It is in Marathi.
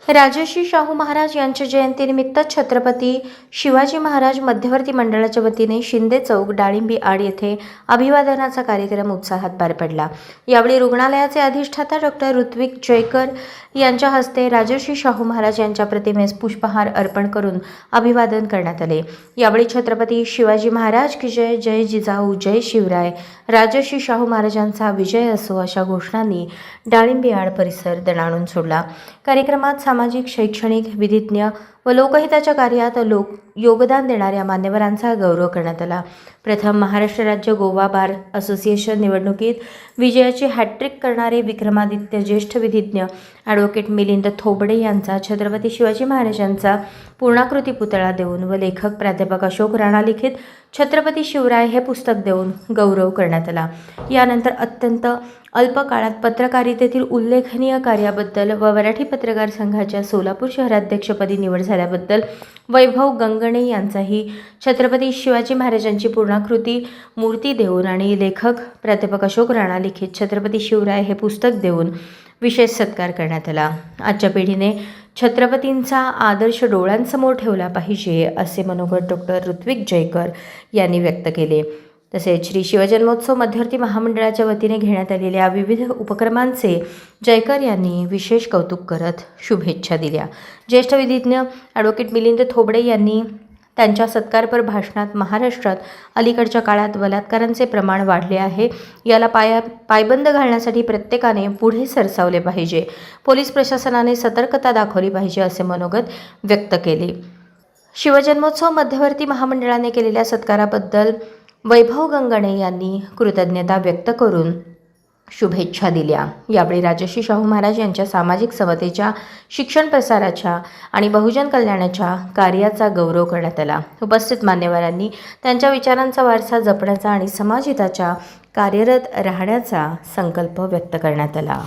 राजर्षी शाहू महाराज यांच्या जयंतीनिमित्त छत्रपती शिवाजी महाराज मध्यवर्ती मंडळाच्या वतीने शिंदे चौक डाळिंबी आड येथे अभिवादनाचा कार्यक्रम उत्साहात पार पडला। यावेळी रुग्णालयाचे अधिष्ठाता डॉक्टर ऋत्विक जयकर यांच्या हस्ते राजर्षी शाहू महाराज यांच्या प्रतिमेस पुष्पहार अर्पण करून अभिवादन करण्यात आले। यावेळी छत्रपती शिवाजी महाराज की जय, जय जिजाऊ, जय शिवराय, राजर्षी शाहू महाराजांचा विजय असो अशा घोषणांनी डाळिंबी आड परिसर दणाणून सोडला। कार्यक्रमात सामाजिक, शैक्षणिक, विधिज्ञ व लोकहिताच्या कार्यात योगदान देणाऱ्या मान्यवरांचा गौरव करण्यात आला। प्रथम महाराष्ट्र राज्य गोवा बार असोसिएशन निवडणुकीत विजयाची हॅट्रिक करणारे विक्रमादित्य ज्येष्ठ विधिज्ञ ॲडव्होकेट मिलिंद थोबडे यांचा छत्रपती शिवाजी महाराजांचा पूर्णाकृती पुतळा देऊन व लेखक प्राध्यापक अशोक राणा लिखित छत्रपती शिवराय हे पुस्तक देऊन गौरव करण्यात आला। यानंतर अत्यंत अल्प काळात पत्रकारितेतील उल्लेखनीय कार्याबद्दल व मराठी पत्रकार संघाच्या सोलापूर शहराध्यक्षपदी निवड झाल्याबद्दल वैभव गंगणे यांचाही छत्रपती शिवाजी महाराजांची पूर्णाकृती मूर्ती देऊन आणि लेखक प्राध्यापक अशोक राणा लिखित छत्रपती शिवराय हे पुस्तक देऊन विशेष सत्कार करण्यात आला। आजच्या पिढीने छत्रपतींचा आदर्श डोळ्यांसमोर ठेवला पाहिजे असे मनोगत डॉक्टर ऋत्विक जयकर यांनी व्यक्त केले। तसेच श्री शिवजन्मोत्सव मध्यवर्ती महामंडळाच्या वतीने घेण्यात आलेल्या विविध उपक्रमांचे जयकर यांनी विशेष कौतुक करत शुभेच्छा दिल्या। ज्येष्ठ विधिज्ञ ॲडव्होकेट मिलिंद थोबडे यांनी त्यांच्या सत्कारपर भाषणात महाराष्ट्रात अलीकडच्या काळात बलात्कारांचे प्रमाण वाढले आहे, याला पायबंद घालण्यासाठी प्रत्येकाने पुढे सरसावले पाहिजे, पोलीस प्रशासनाने सतर्कता दाखवली पाहिजे असे मनोगत व्यक्त केले। शिवजन्मोत्सव मध्यवर्ती महामंडळाने केलेल्या सत्काराबद्दल वैभव गंगणे यांनी कृतज्ञता व्यक्त करून शुभेच्छा दिल्या। यावेळी राजर्षी शाहू महाराज यांच्या सामाजिक समतेच्या, शिक्षण प्रसाराच्या आणि बहुजन कल्याणाच्या कार्याचा गौरव करण्यात आला। उपस्थित मान्यवरांनी त्यांच्या विचारांचा वारसा जपण्याचा आणि समाजहिताच्या कार्यरत राहण्याचा संकल्प व्यक्त करण्यात आला।